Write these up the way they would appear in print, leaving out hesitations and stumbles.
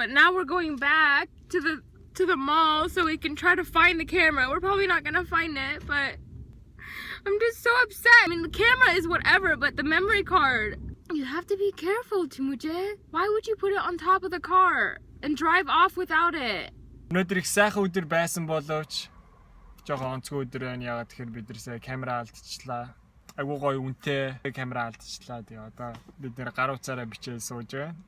but now we're going back to the mall so we can try to find the camera. We're probably not gonna find it, but I'm just so upset. I mean, the camera is whatever, but the memory card. You have to be careful, Temuujin. Why would you put it on top of the car and drive off without it? Өнөөдөр их сайхан өдөр байсан боловч жоохон онцгой өдөр байна. Ягаад тэгэхээр бид нэрсээ камера алдчихлаа. Айгуу гоё үнэтэй камера алдчихлаа. Тэгээ одоо бид нэр гар утсаараа бичээд сууж байна.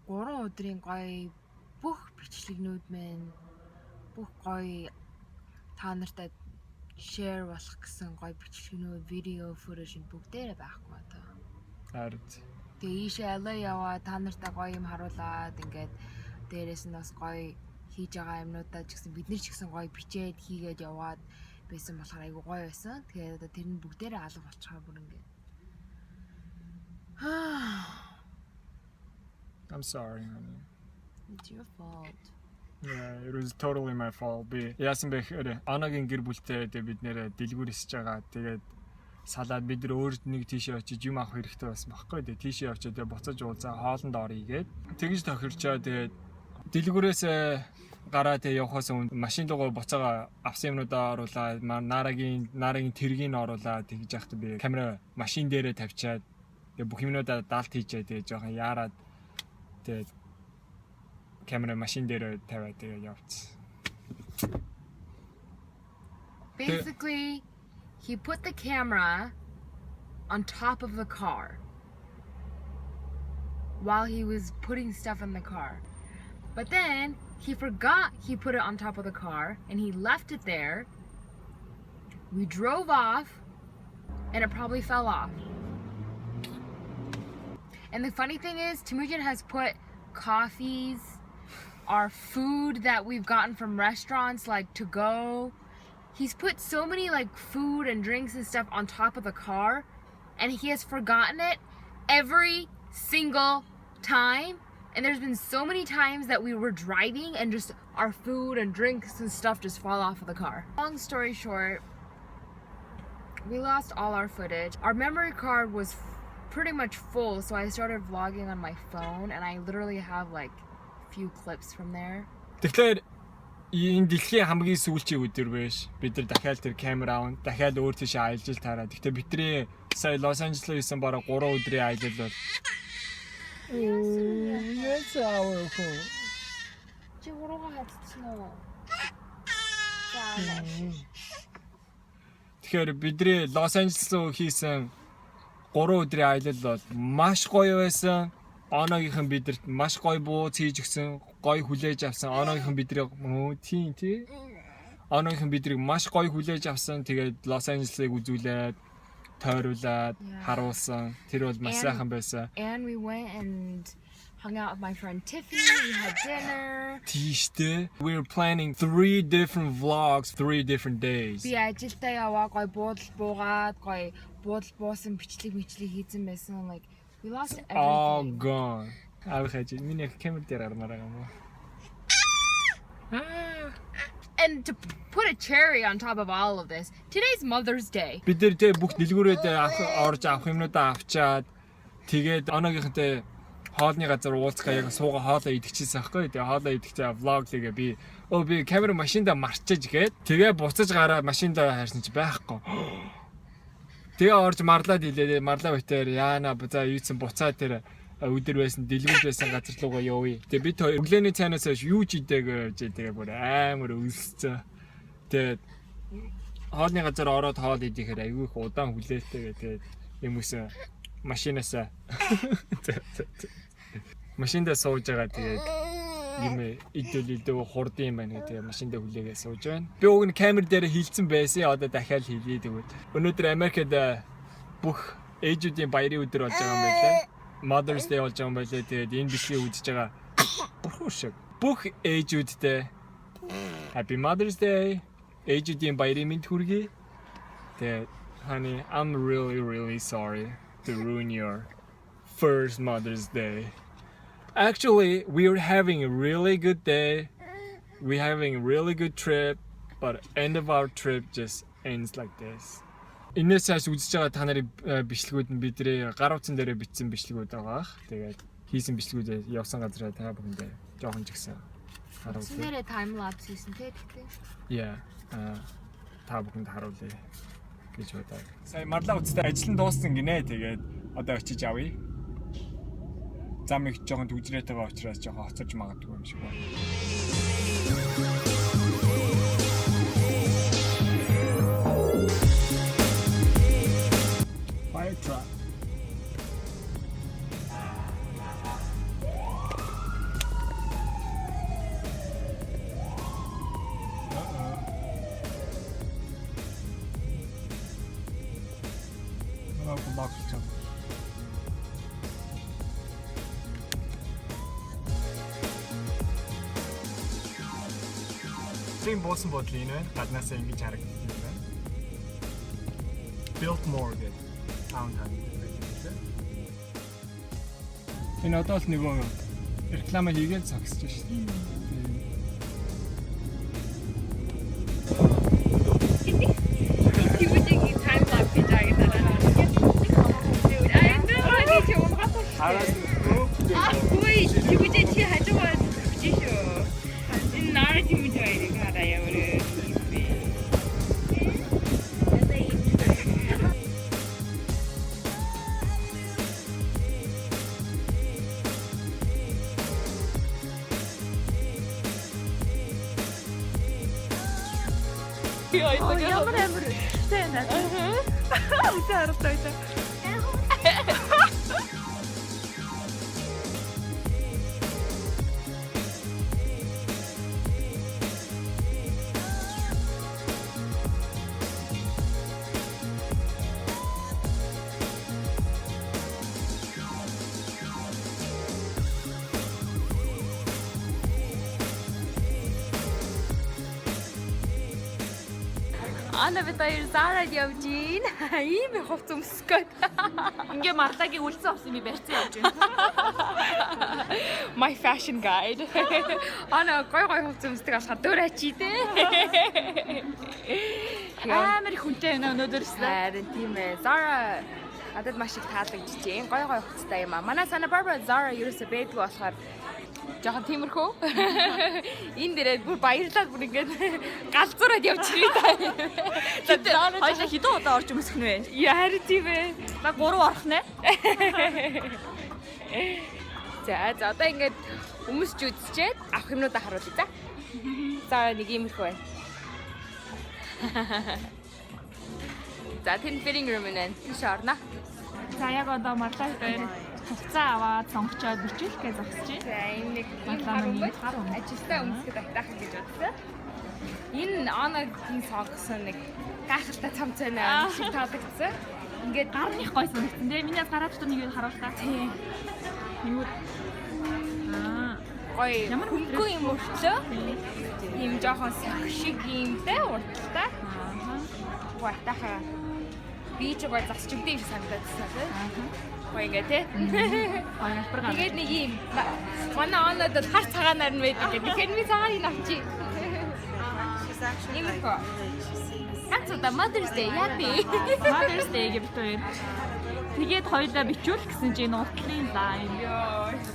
3 өдрийн гоё бүх бичлэгнүүд мэн бүх гоё та нартай share болох гэсэн гоё бичлэгнүүд, видео, footage бүгдээрээ байхгүй одоо. Харин. Тэгээ ийшээ LA яваа та нартай гоё юм харуулад ингээд дээрээс нь бас гоё хийж байгаа юмнуудаа ч гэсэн бид нар ч гэсэн гоё бичээд хийгээд яваад байсан болохоор айгу гоё байсан. Тэгээд одоо тэр нь бүгдээрээ алга болчихоо бүр ингээд. I'm sorry, honey. It's your fault. Yeah, it was totally my fault. Би яасан бэ гэхээр оногийн гэр бүлтэй бид нэрээ дэлгүүр хийж байгаа. Тэгээд салаад бид нар өөр нэг тийшээ очиж юм авах хэрэгтэй байсан байхгүй. Тэгээд тийшээ очиж тэгээд буцаж уулзаа хоолнд орё гээд тэгж тохирчоо тэгээд дэлгүүрээс гараа тэгээд явахаас өмнө машин руугаа буцаага авсан юмнуудаа оруулаад нарагийн тэргийг оруулаад тэгж яхад би камера машин дээрээ тавьчаад тэгээд бүх юмнуудаа даалт хийчээ тэгээд жоохон яарад тэгээд camera machine дээр тавиад тэгээд явц. Basically, he put the camera on top of the car while he was putting stuff in the car. But then he forgot he put it on top of the car and he left it there. We drove off and it probably fell off. And the funny thing is, Temuujin has put coffees, our food that we've gotten from restaurants, like to go. He's put so many like food and drinks and stuff on top of the car, and he has forgotten it every single time. And there's been so many times that we were driving and just our food and drinks and stuff just fall off of the car. Long story short, we lost all our footage. Our memory card was pretty much full, so I started vlogging on my phone, and I literally have like few clips from there. Тэгэхээр энэ дэлхийн хамгийн сүүлчийн өдөр биш. Бид нар дахиад тэр камера аван дахиад өөр тийш аялал таараа. Гэхдээ бидний сая Лос Анжелес хийсэн бараг 3 өдрийн аялал бол. Ясаа хөө. Чи уруугаа хатчихсан уу? Тэгэхээр бидний Лос Анжелес хийсэн 3 өдрийн аялал бол маш гоё байсан. Оногийнхан бидэрт маш гоё бууз хийж өгсөн, гоё хүлээж авсан. Оногийнхан бидрийг тий. Оногийнхан бидрийг маш гоё хүлээж авсан. Тэгээд Лос Анжелесыг үзүүлээд, тойруулаад, харуулсан. Тэр бол маш сайхан байсан. And we went and hung out with my friend Tiffany. We had dinner. Тийштэй. We were planning 3 different vlogs, 3 different days. Би ажилдаа яваа гоё буудал буугаад, гоё буудал буусан бичлэг хийсэн байсан. Like we lost everything. All gone. Аав хаж миний камер дээр армаар юм уу? And to put a cherry on top of all of this, today's Mother's Day. Бид нэр тэ бүх дэлгүүрээд орж авах юмнуудаа авчаад тэгээд оногийнхантай хоолны газар уулзгаа яг сууга хоолоо идчихсэн байхгүй. Тэгээ хоолоо идэхдээ влог тэгээ би камера машинда марчиж гээд тэгээ буцаж гараад машинда хайрсан чи байхгүй. Тэгээ орж Марлад хэлээ. Марла битээр яана за юусэн буцаа тэр өдөр байсан дэлгүүр байсан газар руугаа явъя. Тэгээ бид өглөөний цайнаас юу ч идээг тэгээ бүр амар өлсцөө. Тэгээ хоолны газар ороод хоол идэхээр айгүй их удаан хүлээтэй тэгээд юм үсэн машинасаа машинда сууж байгаа тэгээд юм идэл хурдан юм байна гэдэг машинда хүлээгээ сууж байна. Би уг нь камер дээр хилцсэн байсан. Одоо дахиад хийлээ тэгвэл. Өнөөдөр Америкт бүх ээжүүдийн баярын өдөр болж байгаа юм байлаа. Mother's Day болж байгаа юм байлаа. Тэгээд энэ бичлэгийг үзэж байгаа бүх ээжүүдтэй Happy Mother's Day. Ээжүүдийн баярын мэнд хүргэе. Тэгээд honey, I'm really sorry to ruin your first Mother's Day. Actually, we were having a really good day. We're having a really good trip, but end of our trip just ends like this. Инээс хойш үзэж байгаа та нарын бичлэгүүд нь бидний гар утсан дээрээ бичсэн бичлэгүүд байгаа. Тэгээд хийсэн бичлэгүүдээ явсан газараа та бүхэндээ жоохон ч гэсэн харуулъя. Нэрээ time lapse хийсэн те тэгтээ. Яа. Та бүхэнд харуулъя гэж бодоо. Сая Марла үстэй ажил нь дууссан гинэ. Тэгээд одоо очиж авъя. Зам их жоохон төгжрээд байгаа учраас жоохон хоцорж магадгүй юм шиг байна. Fire truck. Bakacağım. Тийм боосон бодлоо энэ байна. Гаднаас ингэж харагддаг юм байна. Built more гэдэг таун хань. Энэ одоо л нөгөө реклама хийгээд зогсож шүү дээ. Ой, Temuujin чи хажуугаар хүчээ шүү. Энэ Nara Temuujin гараа яваа. Ямар амар сайн аа. Үсэртэй. Ана бид хоёр Зарад явж гин. Ийм хувц өмсгөөд. Ингээ Марлагийн үлдсэн авсан би барьцсан явж байна. My fashion guide. Ана гой хувц өмсдөг болохоор дөөрэ чи дээ. Амар их хүнтэй байна өнөөдөр өстө. Харин тийм ээ. Zara надад маш их таалагдж байна. Гой хувцтай юм аа. Манай Santa Barbara Zara ерөөсөө байдгүй болохоор жоохон тиймэрхүү. Энэ дээрээ бүр баярлаад бүр ингээд галзуураад явчихъя та. Хоёлаа хэдэн удаа орж өмсөх нь вэ? Яар тийм ээ. На 3 орох нэ. За одоо ингээд өмсч үзчихэд авах юмнуудаа харуулъя за. За нэг иймэрхүү байна. За тэн fitting room нэ. Тийш орно. За яг одоо Марла хоёр хувцас аваад сонгочоод бичүүлэхээ зогсож байна. За энэ нэг Марламын хар ажилтаа өмсгöd айтаахан гэж бодсон. Энэ оногийн сонгосон нэг гайхалтай цамцай нэ шиг таалагдсан. Ингээд Гарных гой санагдсан тий. Миний гараа дотор нэг юм харуултаа. тий. Юу Гой ямар хөнгөө юм өртлөө. Ийм жоохон шиг юмтэй урталтай. Гой айтаахан би ч гой засч өгдөө юм санагдсан тий. Гой ингээд тий. Хоёр гараа. Тэгээд нэг юм манай оноод хар цагаанаар нь байдаг гэдэг. Тэгэхээр би цагааныг авчи. Имко. Хацаа Mother's Day япи. Mother's Day гэж битүүр. Тэгээд хоёлаа бичүүл гэсэн чинь нуудлын лайв.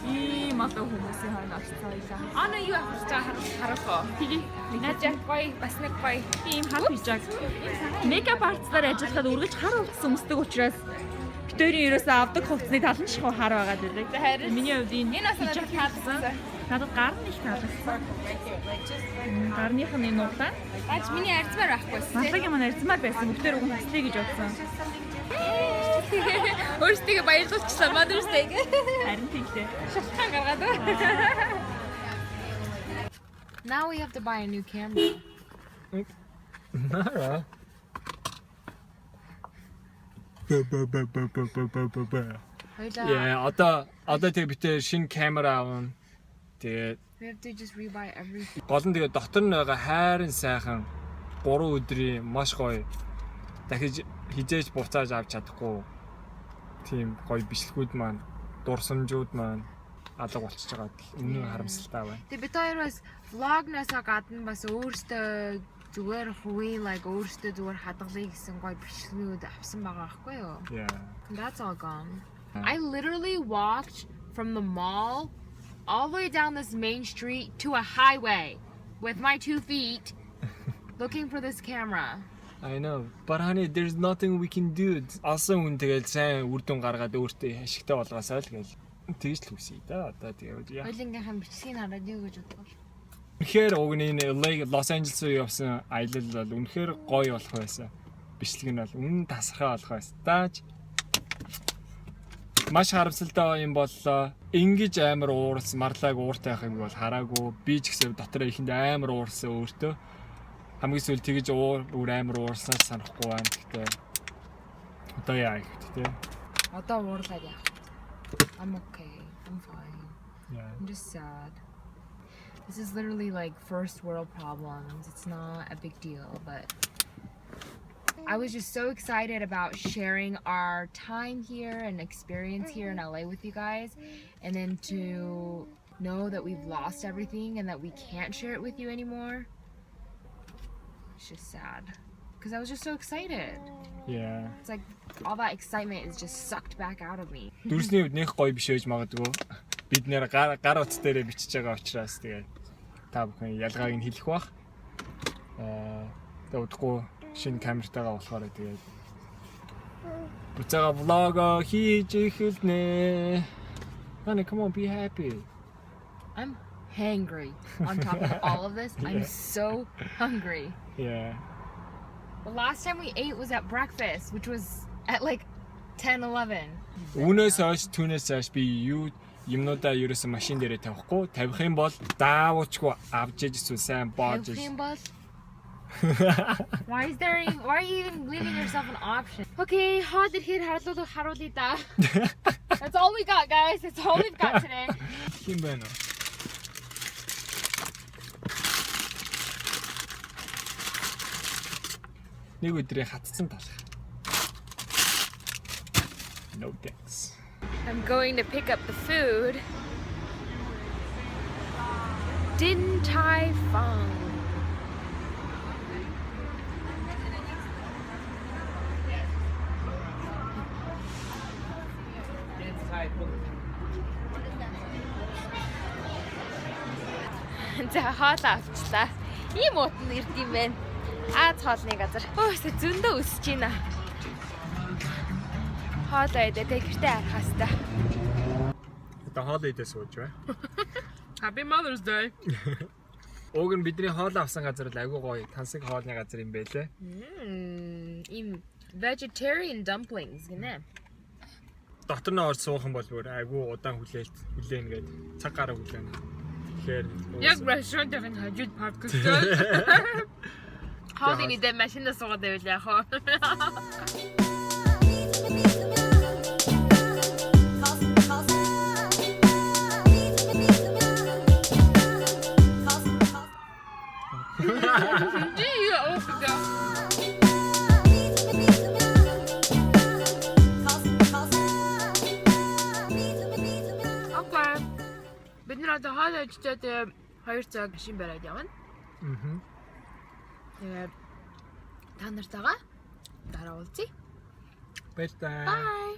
Ийм одоо хүмүүсийн хойно очицоо. Ана юу авах гэж харах уу? Тэгээ Нажаа гоё бас нэг гоё. ийм хар хижааг. Мекап артсаар ажиллахад үргэлж хар хувцас өмсдөг учраас битүүрийн ерөөсөө авдаг хувцсны тал нь шахуу хар байгаад байдаг. Харин Миний хувьд энэ бас надад таалагдсан. надад гар нь их таалагдсан. Гарных нь нуудлаа. Баач миний арцмаар байхгүй. Марлагийн маань арзмаар байсан. Бүгдээр уг нь таслая гэж бодсон. Өөрсдөө баярлуулчихсан Mother's Day. Харин тиймээ. Шалтгаан гаргаад. Now we have to buy a new camera. Nara. Hola. Одоо тэг битээ шинэ камера авна. Тэгээд We have to just rebuy everything. гол нь тэгээд дотор нь байгаа хайрын сайхан 3 өдрийн маш гоё дахиж хизээж буцааж авч чадахгүй тийм гоё бичлэгүүд маань дурсамжууд маань алга болчихж байгаа. Үнэн харамсалтай байна. Тэгээ бид хоёр бас vlog-насаа гадна бас өөртөө зүгээр хувийн like өөртөө зүгээр хадгалъя гэсэн гоё бичлэгүүд авсан байгаа байхгүй юу? Yeah. That's all gone. I literally walked from the mall all the way down this main street to a highway with my 2 feet looking for this camera. I know. But honey, there's nothing we can do. Алсан хүн тэгэл сайн үр дүн гаргаад өөртөө ашигтай болгоосаа л гээл. Тэгж л үсэе да. Одоо тэгээд яа. Хоёулынхаа бичгийг хараад юу гэж бодлоо. Үнэхээр уг нь Лос Анжелес руу явсан аялал бол үнэхээр гоё болох байсан. Бичлэг нь бол үнэн тасархай болох байсан. Тааж маш харамсалтай юм боллоо. Ингиж амар уурсан, Марлаг ууртай байх юм бол хараагүй. Би ч гэсэн дотор ихэнд амар уурсан өөртөө. Хамгийн сүүл тэгж өөр амар уурсан санахгүй байна. Гэхдээ одоо яа гэхдээ. Одоо уурлаад яах. I'm okay. I'm fine. Yeah. I'm just sad. This is literally like first world problems. It's not a big deal, but I was just so excited about sharing our time here and experience here in LA with you guys, and then to know that we've lost everything and that we can't share it with you anymore. It's just sad because I was just so excited. Yeah. It's like all that excitement is just sucked back out of me. Дүрсний үед нэх гоё биш байж магадгүй. Бид нэр гар утас дээрээ бичиж байгаа учраас тэгээд та бүхэн ялгааг нь хэлэх бах. Тэгээд удахгүй шинэ камертайгаа болохоор тэгээд буцаага влого хийж эхэлнэ. Honey, come on, be happy. I'm hangry. On top of all of this, I'm so hungry. Yeah. The last time we ate was at breakfast, which was at like 10-11. Үүнээс хойш түүнээс хойш би юу юмнуудаа ерөөсөн машин дээрээ тавихгүй. Тавих юм бол даавчгүй авч иж эсвэл сайн боож иж. Why are you even leaving yourself an option? Okay, hot it hit harulita. That's all we got, guys. That's all we've got today. Хин байна уу? Нэг өдрийн хатцсан талах. No thanks. I'm going to pick up the food. Din Tai Fung. За хоол авчлаа. Ийм уутан ирд юм байна. Аз хоолны газар. Өөс зөндөө өсөж байна. Хоол идэ тэгэртэй арах хастаа. Одоо хоол идэ сууж бай. Happy Mother's Day. Уг нь бидний хоол авсан газар л айгүй гоё. Тансаг хоолны газар юм байлээ. Ийм vegetarian dumplings гинэ. Дотор нь орж суух юм бол бүр айгүй удаан хүлээн гээд цаг гараа хүлээн. Тэгэхээр Яг restaurant-ын хажууд паркст. Хоолны дэ машинаа суугаад байвал яах вэ? Бид нар одоо хоол ичээд 2 цаг машин бариад явна. Тэгээд та нартайгаа дараа уулзъя. Bye. Bye.